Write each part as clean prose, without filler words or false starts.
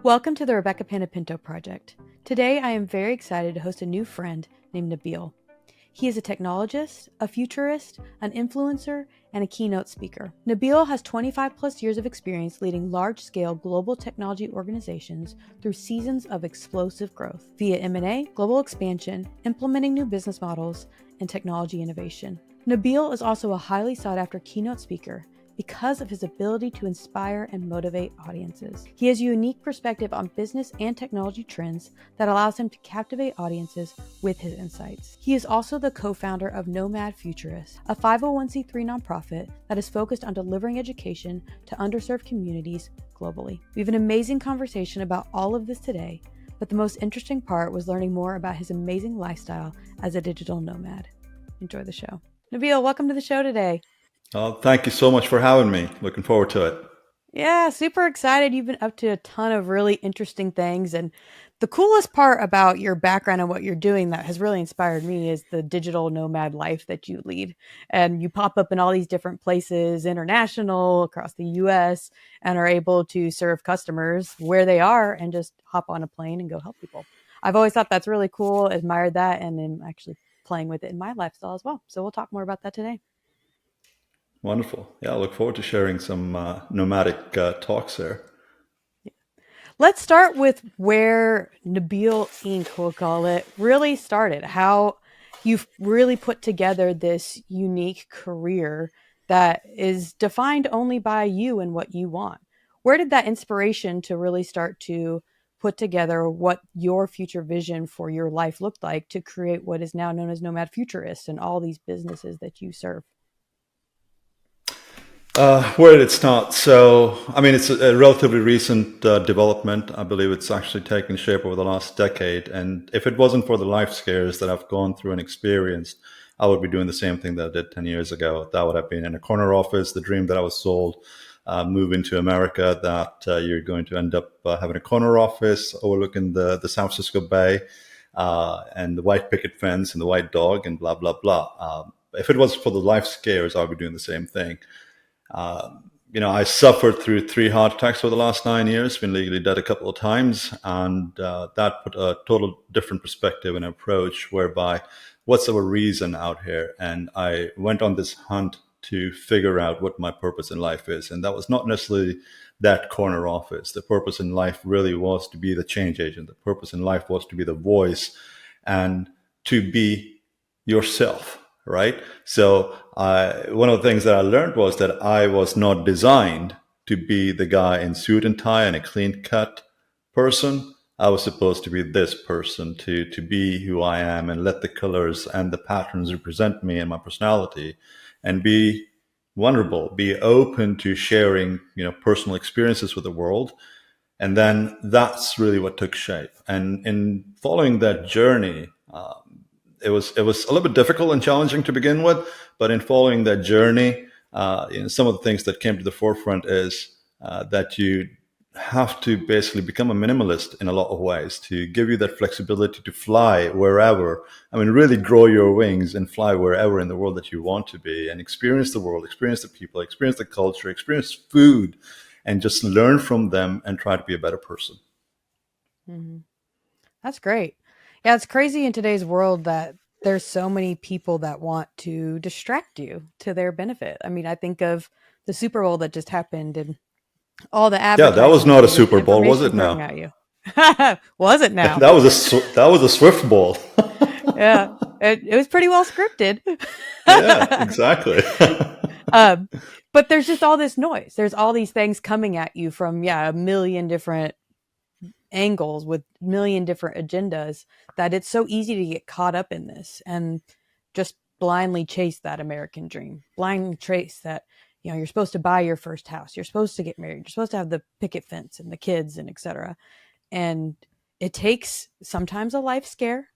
Welcome to the Rebekah Panepinto project. Today I am very excited to host a new friend named Nabeel. He is a technologist, a futurist, an influencer, and a keynote speaker. Nabeel has 25 plus years of experience leading large-scale global technology organizations through seasons of explosive growth via M&A, global expansion, implementing new business models, and technology innovation. Nabeel is also a highly sought-after keynote speaker because of his ability to inspire and motivate audiences. He has a unique perspective on business and technology trends that allows him to captivate audiences with his insights. He is also the co-founder of Nomad Futurist, a 501c3 nonprofit that is focused on delivering education to underserved communities globally. We have an amazing conversation about all of this today, but the most interesting part was learning more about his amazing lifestyle as a digital nomad. Enjoy the show. Nabeel, welcome to the show today. Thank you so much for having me. Looking forward to it. Yeah, super excited. You've been up to a ton of really interesting things. And the coolest part about your background and what you're doing that has really inspired me is the digital nomad life that you lead. And you pop up in all these different places, international, across the US, and are able to serve customers where they are and just hop on a plane and go help people. I've always thought that's really cool, admired that, and am actually playing with it in my lifestyle as well. So we'll talk more about that today. Wonderful. Yeah, I look forward to sharing some nomadic talks there. Let's start with where Nabeel Inc., we'll call it, really started. How you've really put together this unique career that is defined only by you and what you want. Where did that inspiration to really start to put together what your future vision for your life looked like to create what is now known as Nomad Futurist and all these businesses that you serve? Where did it start? So, I mean, it's a relatively recent development. I believe it's actually taken shape over the last decade. And if it wasn't for the life scares that I've gone through and experienced, I would be doing the same thing that I did 10 years ago. That would have been in a corner office, the dream that I was sold, moving to America, that you're going to end up having a corner office overlooking the San Francisco Bay and the white picket fence and the white dog and blah, blah, blah. If it was for the life scares, I would be doing the same thing. I suffered through 3 heart attacks over the last 9 years, been legally dead a couple of times, and that put a total different perspective and approach whereby what's our reason out here? And I went on this hunt to figure out what my purpose in life is. And that was not necessarily that corner office. The purpose in life really was to be the change agent. The purpose in life was to be the voice and to be yourself. Right. So one of the things that I learned was that I was not designed to be the guy in suit and tie and a clean cut person. I was supposed to be this person, to be who I am and let the colors and the patterns represent me and my personality, and be vulnerable, be open to sharing, personal experiences with the world. And then that's really what took shape. And in following that journey, it was a little bit difficult and challenging to begin with, but in following that journey, some of the things that came to the forefront is that you have to basically become a minimalist in a lot of ways to give you that flexibility to fly wherever. I mean, really grow your wings and fly wherever in the world that you want to be and experience the world, experience the people, experience the culture, experience food, and just learn from them and try to be a better person. Mm-hmm. That's great. Yeah, it's crazy in today's world that there's so many people that want to distract you to their benefit. I mean, I think of the Super Bowl that just happened and all the Yeah, that was advertising not a and the Super Bowl, was information it thrown now? at you. Was it now? That was a Swift Bowl. Yeah, it was pretty well scripted. Yeah, exactly. um, but there's just all this noise. There's all these things coming at you from, a million different angles with million different agendas that it's so easy to get caught up in this and just blindly chase that American dream, blindly chase that, you're supposed to buy your first house, you're supposed to get married, you're supposed to have the picket fence and the kids and etc. And it takes sometimes a life scare,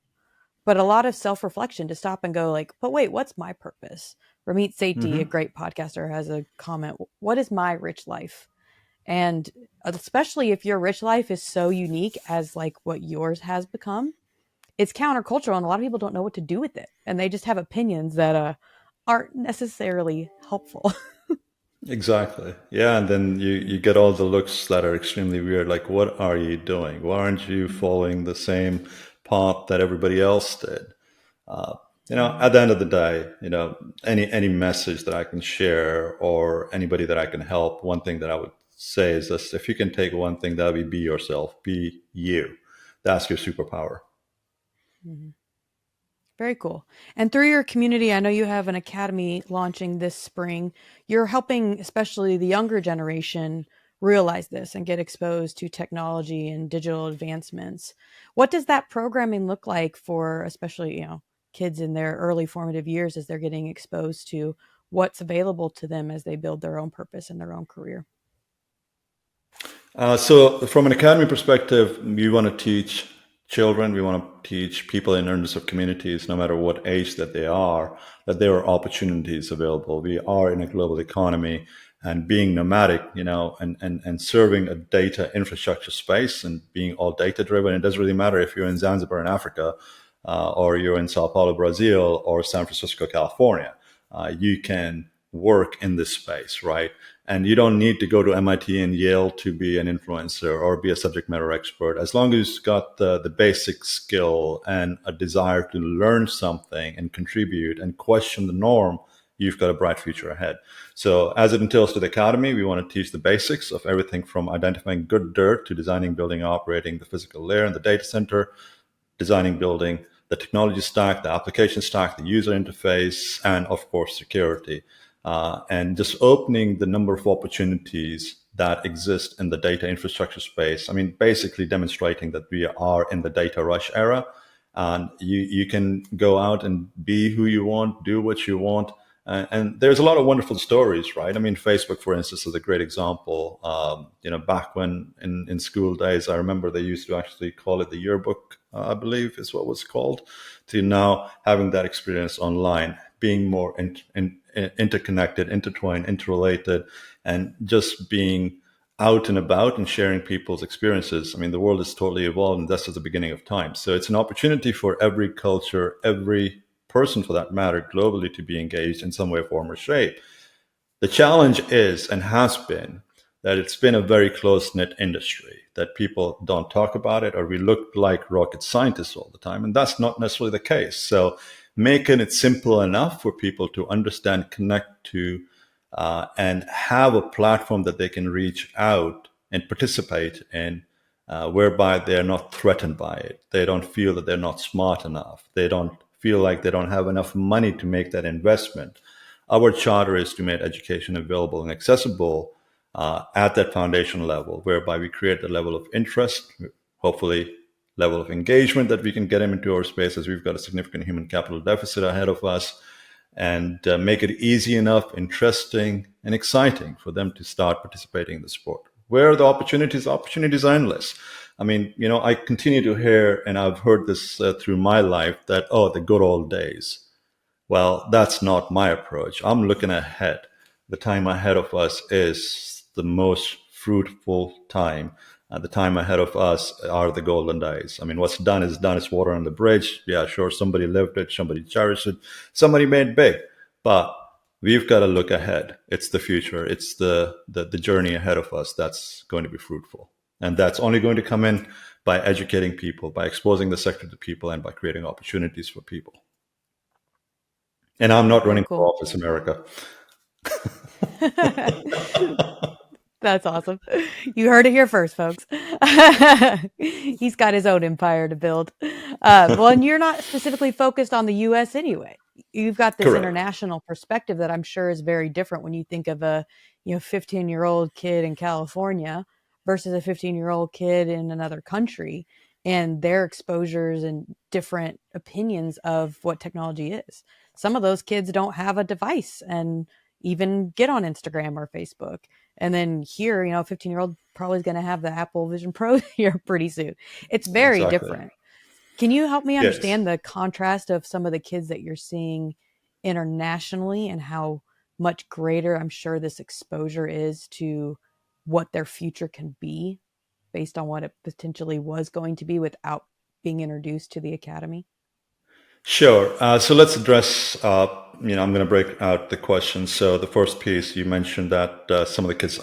but a lot of self-reflection to stop and go like, but wait, what's my purpose? Ramit Sethi, a Hmm. great podcaster, has a comment, what is my rich life? And especially if your rich life is so unique as like what yours has become, it's countercultural and a lot of people don't know what to do with it. And they just have opinions that aren't necessarily helpful. Exactly. Yeah, and then you get all the looks that are extremely weird. Like, what are you doing? Why aren't you following the same path that everybody else did? Uh, Mhm. at the end of the day, any message that I can share or anybody that I can help, one thing that I would say is this: if you can take one thing, that would be yourself, be you. That's your superpower. Mhm. Very cool. And through your community, I know you have an academy launching this spring. You're helping, especially the younger generation, realize this and get exposed to technology and digital advancements. What does that programming look like for, especially, kids in their early formative years as they're getting exposed to what's available to them as they build their own purpose in their own career? So, from an academy perspective, we want to teach children, we want to teach people in underserved communities, no matter what age that they are, that there are opportunities available. We are in a global economy, and being nomadic, and serving a data infrastructure space and being all data driven. It doesn't really matter if you're in Zanzibar in Africa, or you're in Sao Paulo, Brazil, or San Francisco, California. You can work in this space, right? And you don't need to go to MIT and Yale to be an influencer or be a subject matter expert. As long as you've got the basic skill and a desire to learn something and contribute and question the norm, you've got a bright future ahead. So, as it entails to the academy, we want to teach the basics of everything from identifying good dirt to designing, building, operating the physical layer in the data center, designing, building the technology stack, the application stack, the user interface, and of course, security. And just opening the number of opportunities that exist in the data infrastructure space. I mean, basically demonstrating that we are in the data rush era, and you can go out and be who you want, do what you want. And there's a lot of wonderful stories, right? I mean, Facebook, for instance, is a great example. Back when in school days, I remember they used to actually call it the yearbook, I believe is what was called, to now having that experience online, being more interconnected, intertwined, interrelated, and just being out and about and sharing people's experiences. I mean, the world is totally evolved, and that's just the beginning of time. So it's an opportunity for every culture, every person for that matter, globally, to be engaged in some way, form, or shape. The challenge is and has been that it's been a very close knit industry, that people don't talk about it, or we look like rocket scientists all the time. And that's not necessarily the case. So, making it simple enough for people to understand, connect to, and have a platform that they can reach out and participate in, whereby they're not threatened by it. They don't feel that they're not smart enough. They don't feel like they don't have enough money to make that investment. Our charter is to make education available and accessible at that foundation level, whereby we create a level of interest, hopefully level of engagement that we can get them into our space, as we've got a significant human capital deficit ahead of us, and make it easy enough, interesting, and exciting for them to start participating in the sport. Where are the opportunities? Opportunities are endless. I mean, I continue to hear, and I've heard this through my life, that, oh, the good old days. Well, that's not my approach. I'm looking ahead. The time ahead of us is the most fruitful time. The time ahead of us are the golden days. I mean, what's done is done. It's water on the bridge. Yeah, sure, somebody lived it, somebody cherished it, somebody made big. But we've got to look ahead. It's the future. It's the journey ahead of us that's going to be fruitful. And that's only going to come in by educating people, by exposing the sector to people, and by creating opportunities for people. And I'm not Very running for cool. office, America. That's awesome. You heard it here first, folks. He's got his own empire to build. Well, and you're not specifically focused on the US anyway. You've got this Correct. international perspective that I'm sure is very different when you think of a, 15-year-old kid in California versus a 15-year-old kid in another country and their exposures and different opinions of what technology is. Some of those kids don't have a device and even get on Instagram or Facebook. And then here, a 15-year-old probably is going to have the Apple Vision Pro here pretty soon. It's very Exactly. different. Can you help me Yes. understand the contrast of some of the kids that you're seeing internationally and how much greater I'm sure this exposure is to what their future can be based on what it potentially was going to be without being introduced to the academy? Sure. So let's address. I'm going to break out the questions. So the first piece, you mentioned that some of the kids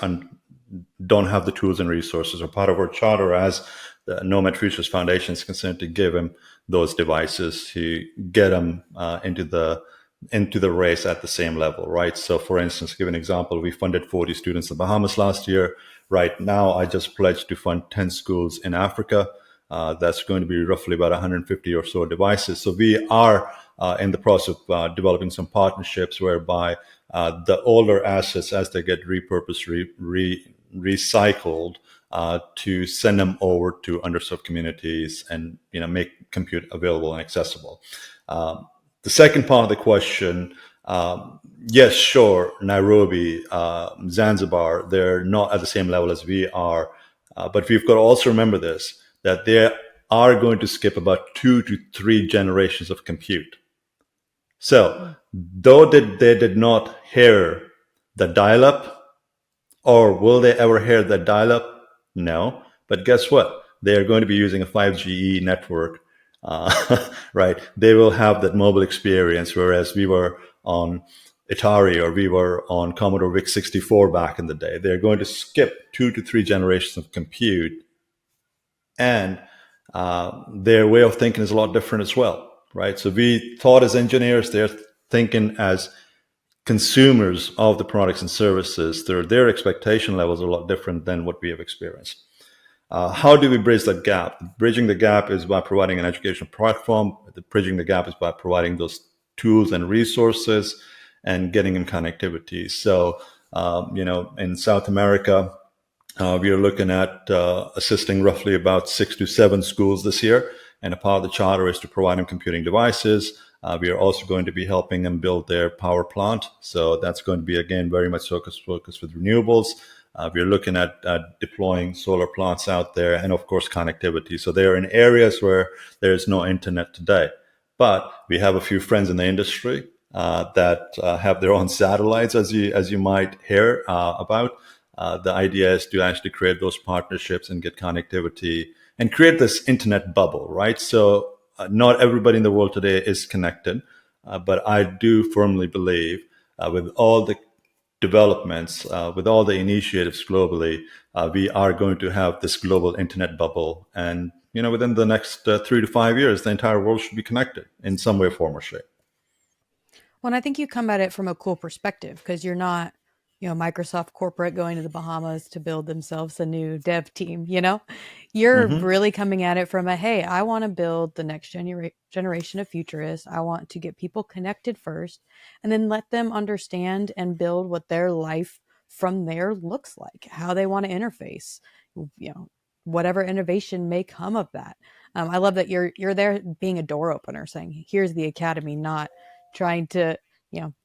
don't have the tools and resources, or part of our charter as the Nomad Futurist Foundation is concerned to give them those devices to get them into the race at the same level, right? So, for instance, give an example, we funded 40 students in the Bahamas last year. Right now, I just pledged to fund 10 schools in Africa. That's going to be roughly about 150 or so devices. So we are in the process of developing some partnerships whereby the older assets, as they get repurposed, recycled, to send them over to underserved communities and make compute available and accessible. The second part of the question, yes, sure, Nairobi, Zanzibar, they're not at the same level as we are, but we've got to also remember this, that they are going to skip about 2 to 3 generations of compute. So, though they did not hear the dial-up, or will they ever hear the dial-up? No. But guess what? They are going to be using a 5G network, right? They will have that mobile experience, whereas we were on Atari or we were on Commodore VIC 64 back in the day. They're going to skip 2 to 3 generations of compute, and their way of thinking is a lot different as well, right? So we thought as engineers, they're thinking as consumers of the products and services. Their expectation levels are a lot different than what we have experienced. How do we bridge that gap? Bridging the gap is by providing an educational platform. Bridging the gap is by providing those tools and resources and getting them connectivity. So, in South America, we are looking at assisting roughly about 6 to 7 schools this year. And a part of the charter is to provide them computing devices. We are also going to be helping them build their power plant. So that's going to be, again, very much focused with renewables. We are looking at deploying solar plants out there and, of course, connectivity. So they are in areas where there is no internet today. But we have a few friends in the industry that have their own satellites, as you might hear about. The idea is to actually create those partnerships and get connectivity and create this internet bubble, right? So not everybody in the world today is connected, but I do firmly believe with all the developments, with all the initiatives globally, we are going to have this global internet bubble. And, within the next 3 to 5 years, the entire world should be connected in some way, form, or shape. Well, and I think you come at it from a cool perspective because you're not, Microsoft corporate going to the Bahamas to build themselves a new dev team, You're Hmm. really coming at it from a, hey, I want to build the next generation of futurists. I want to get people connected first and then let them understand and build what their life from there looks like, how they want to interface, you know, whatever innovation may come of that. I love that you're there being a door opener, saying, "Here's the academy," not trying to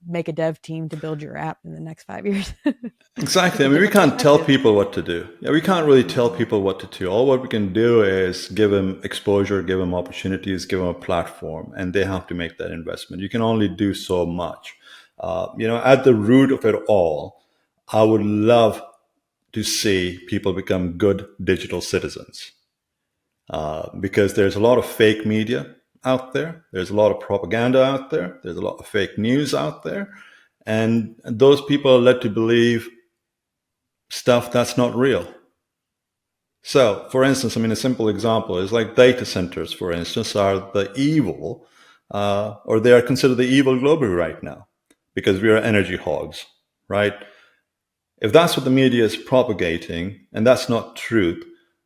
make a dev team to build your app in the next 5 years. Exactly. It's I a mean, we different can't tell perspective. people what to do. Yeah, we can't really tell people what to do. All what we can do is give them exposure, give them opportunities, give them a platform, and they have to make that investment. You can only do so much. At the root of it all, I would love to see people become good digital citizens, because there's a lot of fake media out there. There's a lot of propaganda out there. There's a lot of fake news out there. And those people are led to believe stuff that's not real. So, for instance, a simple example is like data centers, for instance, are the evil, or they are considered the evil globally right now because we are energy hogs, right? If that's what the media is propagating and that's not truth,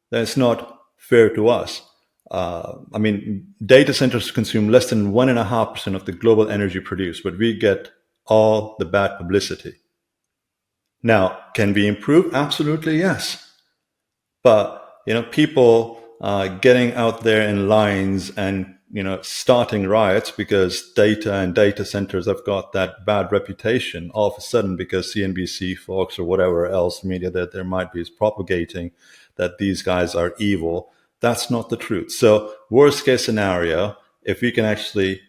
then it's not fair to us. Data centers consume less than 1.5% of the global energy produced, but we get all the bad publicity. Now, can we improve? Absolutely, yes. But people getting out there in lines and starting riots because data and data centers have got that bad reputation all of a sudden because CNBC folks or whatever else media that there might be is propagating that these guys are evil. That's not the truth. So worst case scenario, if we can actually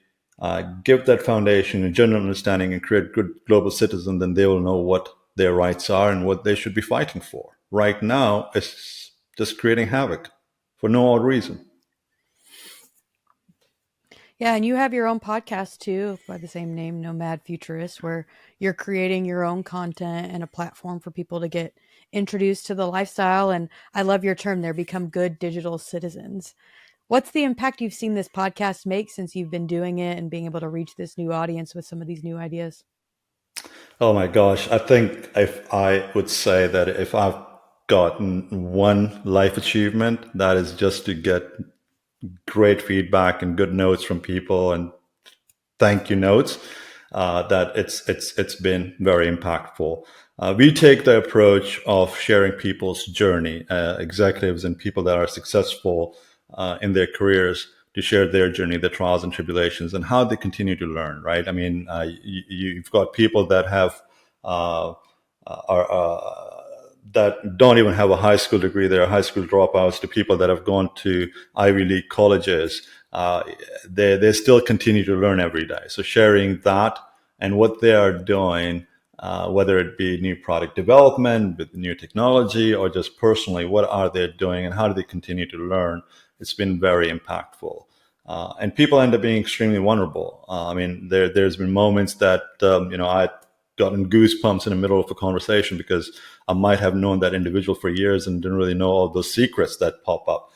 give that foundation a general understanding and create good global citizens, then they will know what their rights are and what they should be fighting for. Right now, it's just creating havoc for no odd reason. Yeah, and you have your own podcast too by the same name, Nomad Futurist, where you're creating your own content and a platform for people to get introduced to the lifestyle. And I love your term there, become good digital citizens. What's the impact you've seen this podcast make since you've been doing it and being able to reach this new audience with some of these new ideas? Oh my gosh. I think if I would say that if I've gotten one life achievement, that is just to get great feedback and good notes from people and thank you notes, that it's been very impactful. We take the approach of sharing people's journey, executives and people that are successful in their careers, to share their journey, their trials and tribulations, and how they continue to learn. Right? I mean, you've got people that have uh, are that don't even have a high school degree. They're high school dropouts, to people that have gone to Ivy League colleges. They still continue to learn every day. So sharing that and what they are doing, whether it be new product development with new technology or just personally, what are they doing and how do they continue to learn? It's been very impactful. And people end up being extremely vulnerable. I mean, there's been moments that I gotten goosebumps in the middle of a conversation because I might have known that individual for years and didn't really know all those secrets that pop up.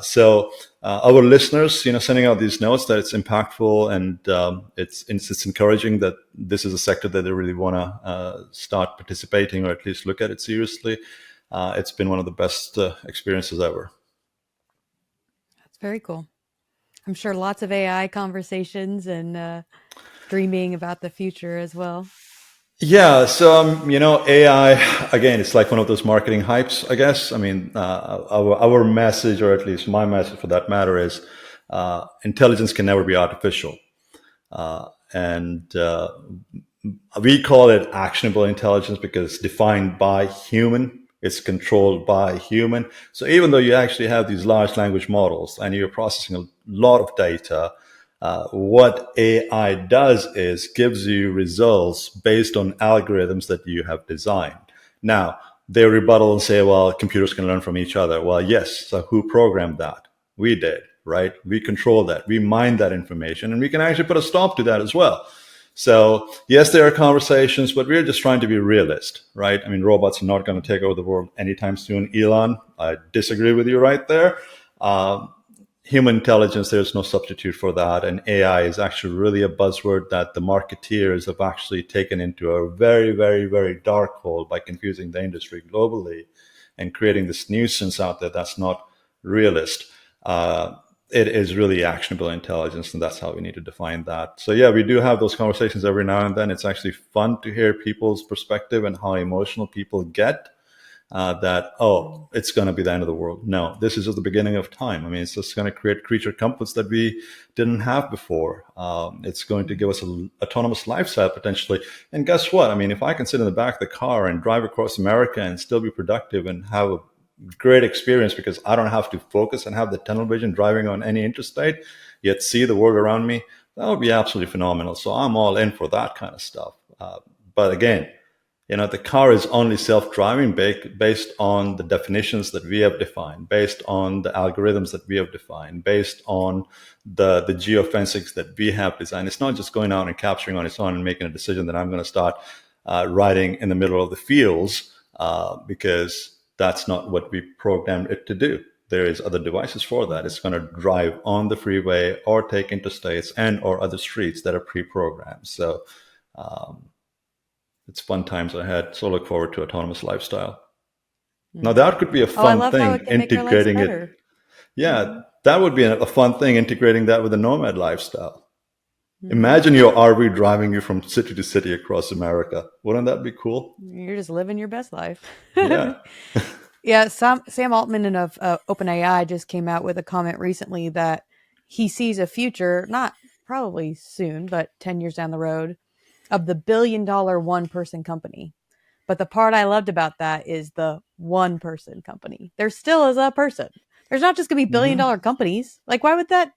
So our listeners, sending out these notes that it's impactful and it's encouraging that this is a sector that they really want to start participating or at least look at it seriously. It's been one of the best experiences ever. That's very cool. I'm sure lots of AI conversations and dreaming about the future as well. Yeah, so AI again. It's like one of those marketing hypes, I guess. I mean, our message, or at least my message for that matter, is intelligence can never be artificial, and we call it actionable intelligence because it's defined by human. It's controlled by human. So even though you actually have these large language models and you're processing a lot of data, what AI does is gives you results based on algorithms that you have designed. Now, they rebuttal and say, well, computers can learn from each other. Well, yes. So who programmed that? We did, right? We control that. We mine that information and we can actually put a stop to that as well. So yes, there are conversations, but we're just trying to be realist, right? I mean, robots are not going to take over the world anytime soon. Elon, I disagree with you right there. Human intelligence, there's no substitute for that. And AI is actually really a buzzword that the marketeers have actually taken into a very, very, very dark hole by confusing the industry globally and creating this nuisance out there that's not realist. It is really actionable intelligence, and that's how we need to define that. So yeah, we do have those conversations every now and then. It's actually fun to hear people's perspective and how emotional people get. That, oh, it's going to be the end of the world. No, this is just the beginning of time. I mean, it's just going to create creature comforts that we didn't have before. It's going to give us an autonomous lifestyle potentially. And guess what? I mean, if I can sit in the back of the car and drive across America and still be productive and have a great experience because I don't have to focus and have the tunnel vision driving on any interstate, yet see the world around me, that would be absolutely phenomenal. So I'm all in for that kind of stuff. But again, the car is only self-driving based on the definitions that we have defined, based on the algorithms that we have defined, based on the geofencings that we have designed. It's not just going out and capturing on its own and making a decision that I'm going to start riding in the middle of the fields because that's not what we programmed it to do. There is other devices for that. It's going to drive on the freeway or take interstates and or other streets that are pre-programmed. So it's fun times ahead. So look forward to autonomous lifestyle. Now Mm. that could be a Oh, I fun love how thing, it can make our lives integrating it. better. Yeah, Mhm. that would be a fun thing, integrating that with a nomad lifestyle. Mhm. Imagine your RV driving you from city to city across America. Wouldn't that be cool? You're just living your best life. Yeah. Yeah, Sam Altman of OpenAI just came out with a comment recently that he sees a future, not probably soon, but 10 years down the road, of the $1 billion one person company. But the part I loved about that is the one person company. There still is a person. There's not just going to be Hmm. $1 billion companies. Like, why would that?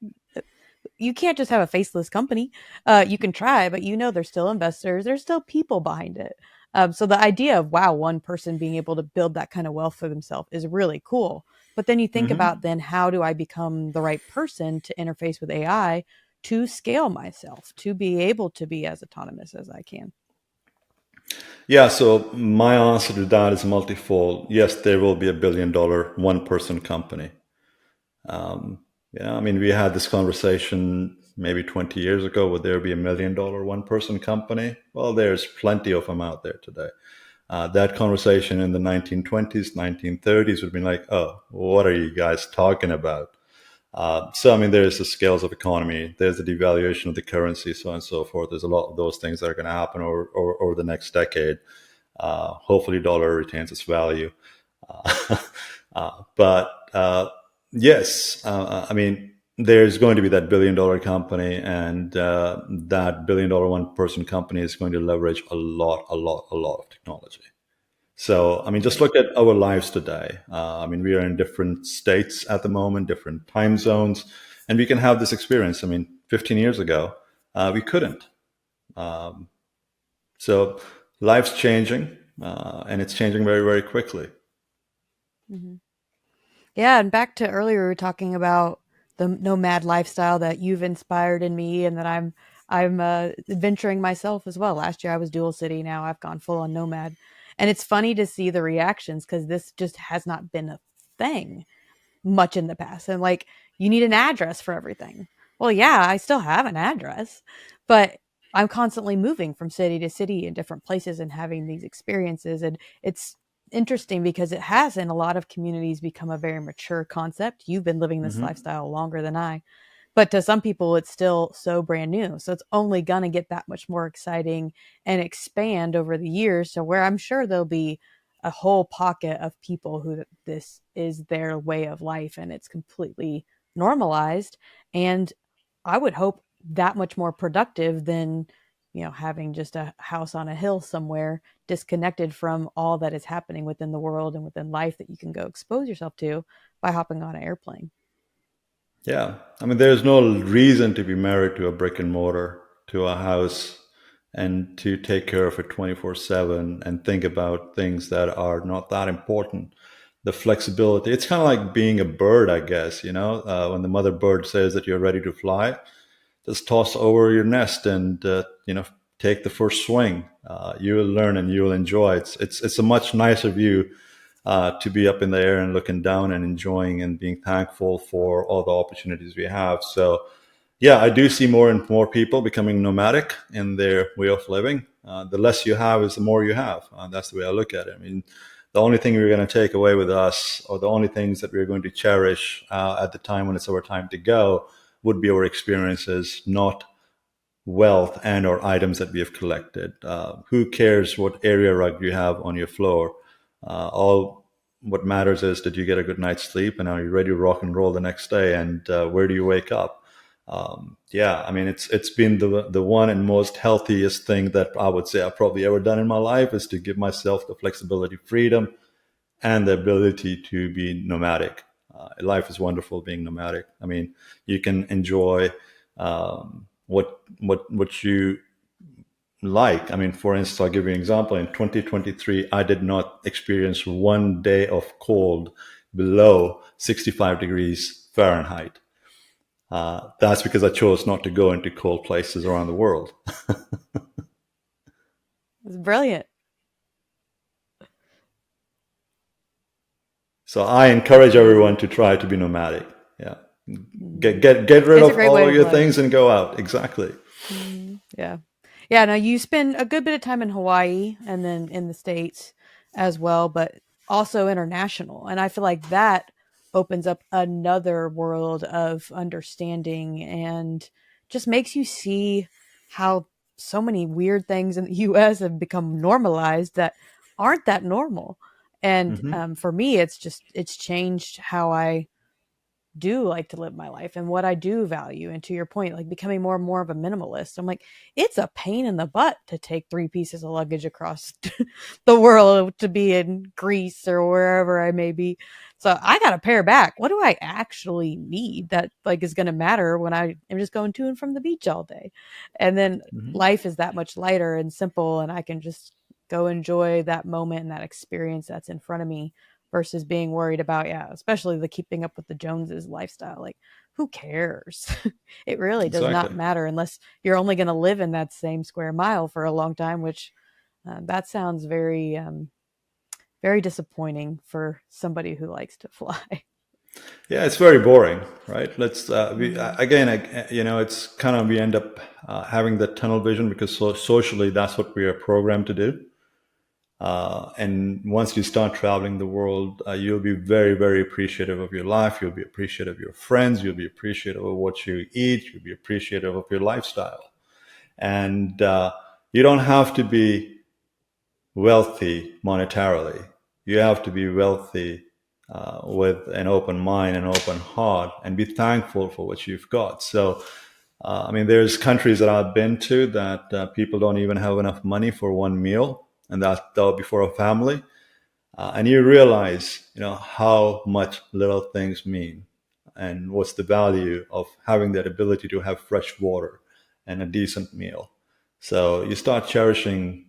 You can't just have a faceless company. You can try, but there's still investors. There's still people behind it. So the idea of wow, one person being able to build that kind of wealth for themselves is really cool. But then you think Hmm. about then how do I become the right person to interface with AI to scale myself to be able to be as autonomous as I can? Yeah, so my answer to that is multifold. Yes, there will be $1 billion one person company. Yeah, I mean, we had this conversation maybe 20 years ago. Would there be $1 million one person company? Well, there's plenty of them out there today. That conversation in the 1920s, 1930s would have been like, oh, what are you guys talking about? So, I mean, there's the scales of economy, there's the devaluation of the currency, so on and so forth. There's a lot of those things that are going to happen over the next decade. Hopefully, dollar retains its value. But yes, I mean, there's going to be that $1 billion company, and that $1 billion one person company is going to leverage a lot of technology. So, I mean, just look at our lives today. I mean, we are in different states at the moment, different time zones, and we can have this experience. I mean, 15 years ago, we couldn't. Um, so, life's changing, and it's changing very, very quickly. Mm-hmm. Yeah, and back to earlier, we were talking about the nomad lifestyle that you've inspired in me, and that I'm venturing myself as well. Last year I was dual city. Now I've gone full on nomad, and it's funny to see the reactions because this just has not been a thing much in the past. And like, you need an address for everything. Well, yeah, I still have an address, but I'm constantly moving from city to city in different places and having these experiences. And it's interesting because it has in a lot of communities become a very mature concept. You've been living this Hmm. lifestyle longer than I, but to some people it's still so brand new, so it's only going to get that much more exciting and expand over the years, so where I'm sure there'll be a whole pocket of people who this is their way of life and it's completely normalized, and I would hope that much more productive than having just a house on a hill somewhere disconnected from all that is happening within the world and within life that you can go expose yourself to by hopping on an airplane. Yeah. I mean, there's no reason to be married to a brick and mortar, to a house, and to take care of it 24/7 and think about things that are not that important. The flexibility, it's kind of like being a bird, I guess, when the mother bird says that you're ready to fly, just toss over your nest and, take the first swing. You will learn and you will enjoy. It's a much nicer view to be up in the air and looking down and enjoying and being thankful for all the opportunities we have. So, yeah, I do see more and more people becoming nomadic in their way of living. The less you have is the more you have. That's the way I look at it. I mean, the only thing we're going to take away with us, or the only things that we're going to cherish at the time when it's our time to go, would be our experiences, not wealth and or items that we have collected. Who cares what area rug you have on your floor? All what matters is, did you get a good night's sleep, and are you ready to rock and roll the next day? And where do you wake up? Yeah, I mean, it's been the one and most healthiest thing that I would say I've probably ever done in my life, is to give myself the flexibility, freedom, and the ability to be nomadic. Life is wonderful being nomadic. I mean, you can enjoy what you like. I mean, for instance, I'll give you an example. In 2023, I did not experience one day of cold below 65 degrees Fahrenheit. That's because I chose not to go into cold places around the world. It's brilliant. So I That's encourage amazing. everyone to try to be nomadic. Yeah, Mhm. get rid It's a of great way all of of your life. things and go out. Exactly. Yeah. Yeah, no, you spend a good bit of time in Hawaii and then in the States as well, but also international. And I feel like that opens up another world of understanding and just makes you see how so many weird things in the US have become normalized that aren't that normal. And Hmm. for me, it's changed how I do like to live my life and what I do value. And to your point, like becoming more and more of a minimalist. I'm like, it's a pain in the butt to take 3 pieces of luggage across the world to be in Greece or wherever I may be. So I got to pare back. What do I actually need that like is going to matter when I am just going to and from the beach all day? And then Hmm. life is that much lighter and simple, and I can just go enjoy that moment and that experience that's in front of me versus being worried about, especially the keeping up with the Joneses lifestyle. Like, who cares? It really does not Exactly. matter unless you're only going to live in that same square mile for a long time, which that sounds very disappointing for somebody who likes to fly. Yeah, it's very boring, right? Let's Mm-hmm. again, it's kind of we end up having that tunnel vision because socially that's what we are programmed to do. And once you start traveling the world, you'll be very, very appreciative of your life. You'll be appreciative of your friends. You'll be appreciative of what you eat. You'll be appreciative of your lifestyle. And you don't have to be wealthy monetarily. You have to be wealthy with an open mind and open heart and be thankful for what you've got. So, I mean, there's countries that I've been to that people don't even have enough money for one meal, and that'll be for a family. And you realize, how much little things mean, and what's the value of having that ability to have fresh water and a decent meal. So you start cherishing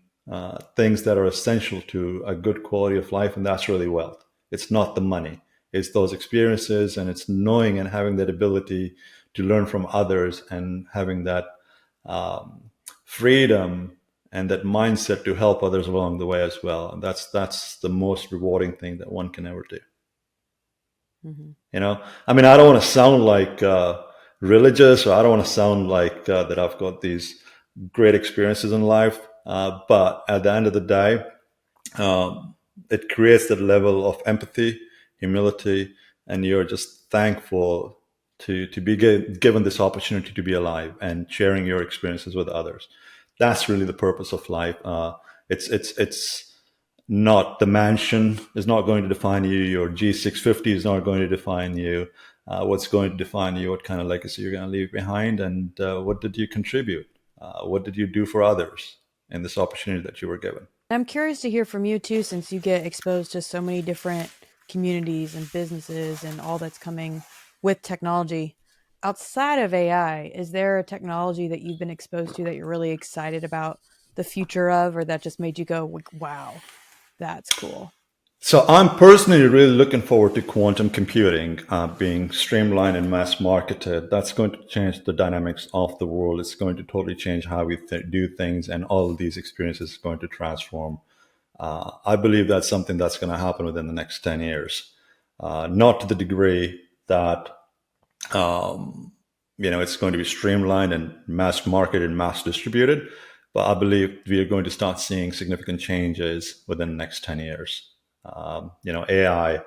things that are essential to a good quality of life, and that's really wealth. It's not the money; it's those experiences, and it's knowing and having that ability to learn from others, and having that freedom and that mindset to help others along the way as well. And that's the most rewarding thing that one can ever do. Mm-hmm. I mean, I don't want to sound like religious, or I don't want to sound like that I've got these great experiences in life. But at the end of the day, um, it creates that level of empathy, humility, and you're just thankful to be given this opportunity to be alive and sharing your experiences with others. That's really the purpose of life. It's not the mansion is not going to define you. Your G650 is not going to define you. What's going to define you? What kind of legacy you're going to leave behind, and what did you contribute? What did you do for others in this opportunity that you were given? I'm curious to hear from you too, since you get exposed to so many different communities and businesses and all that's coming with technology. Outside of AI, is there a technology that you've been exposed to that you're really excited about the future of, or that just made you go, like, wow, that's cool? So I'm personally really looking forward to quantum computing being streamlined and mass marketed. That's going to change the dynamics of the world. It's going to totally change how we do things, and all of these experiences are going to transform. I believe that's something that's going to happen within the next 10 years. Not to the degree that it's going to be streamlined and mass marketed and mass distributed, but I believe we are going to start seeing significant changes within the next 10 years. AI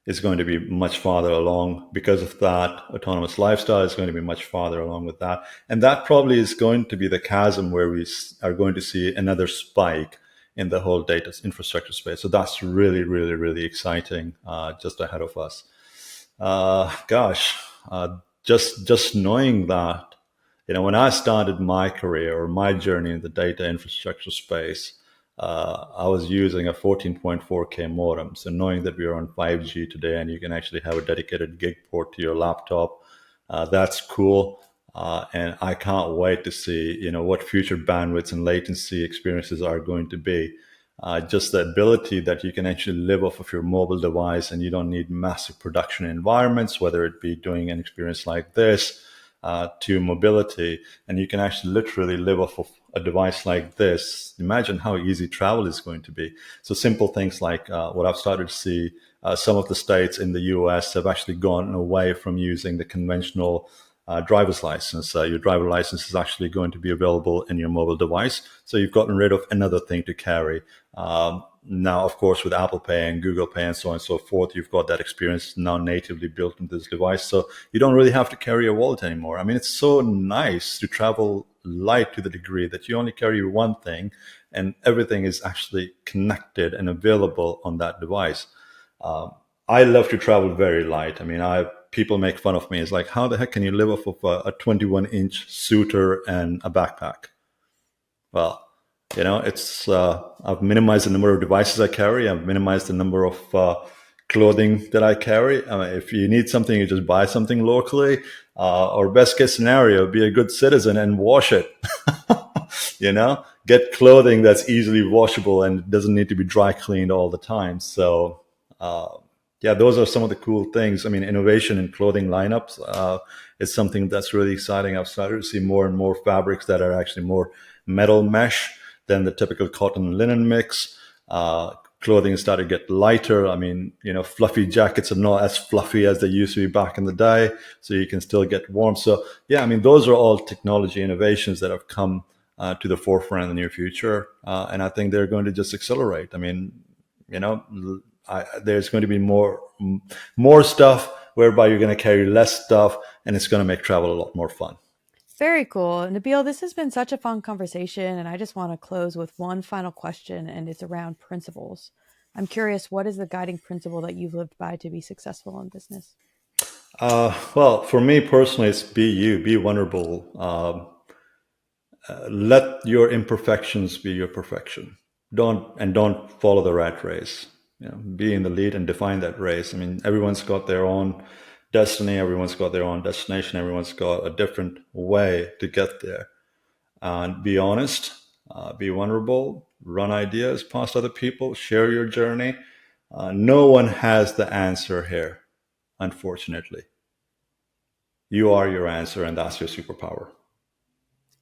is going to be much farther along because of that. Autonomous lifestyle is going to be much farther along with that. And that probably is going to be the chasm where we are going to see another spike in the whole data infrastructure space. So that's really, really, really exciting just ahead of us. Gosh, just knowing that, when I started my career or my journey in the data infrastructure space, I was using a 14.4K modem. So knowing that we are on 5G today and you can actually have a dedicated gig port to your laptop, that's cool. And I can't wait to see, what future bandwidths and latency experiences are going to be. Just the ability that you can actually live off of your mobile device and you don't need massive production environments, whether it be doing an experience like this to mobility, and you can actually literally live off of a device like this. Imagine how easy travel is going to be. So simple things like what I've started to see, some of the states in the US have actually gone away from using the conventional driver's license. Your driver license is actually going to be available in your mobile device. So you've gotten rid of another thing to carry. Now, of course, with Apple Pay and Google Pay and so on and so forth, you've got that experience now natively built into this device. So you don't really have to carry a wallet anymore. I mean, it's so nice to travel light to the degree that you only carry one thing and everything is actually connected and available on that device. I love to travel very light. I mean, people make fun of me. It's like, how the heck can you live off of a 21-inch suitor and a backpack? Well, it's I've minimized the number of devices I carry. I've minimized the number of clothing that I carry. I mean, if you need something, you just buy something locally. Or best case scenario, be a good citizen and wash it. Get clothing that's easily washable and doesn't need to be dry cleaned all the time. So Yeah, those are some of the cool things. I mean, innovation in clothing lineups is something that's really exciting. I've started to see more and more fabrics that are actually more metal mesh than the typical cotton and linen mix. Clothing has started to get lighter. I mean, fluffy jackets are not as fluffy as they used to be back in the day, so you can still get warm. So, yeah, I mean, those are all technology innovations that have come to the forefront in the near future, and I think they're going to just accelerate. I mean, you know, there's going to be more stuff whereby you're going to carry less stuff, and it's going to make travel a lot more fun. Very cool. Nabeel, this has been such a fun conversation, and I just want to close with one final question, and it's around principles. I'm curious, what is the guiding principle that you've lived by to be successful in business? Well, for me personally, it's be you, be vulnerable. Let your imperfections be your perfection. Don't follow the rat race. Be in the lead and define that race. I mean, everyone's got their own destiny. Everyone's got their own destination. Everyone's got a different way to get there. And be honest, be vulnerable, run ideas past other people, share your journey. No one has the answer here, unfortunately. You are your answer, and that's your superpower.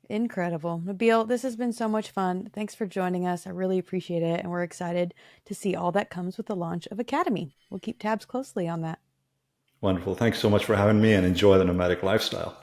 Incredible. Nabeel, this has been so much fun. Thanks for joining us. I really appreciate it, and we're excited to see all that comes with the launch of Academy. We'll keep tabs closely on that. Wonderful. Thanks so much for having me, and enjoy the nomadic lifestyle.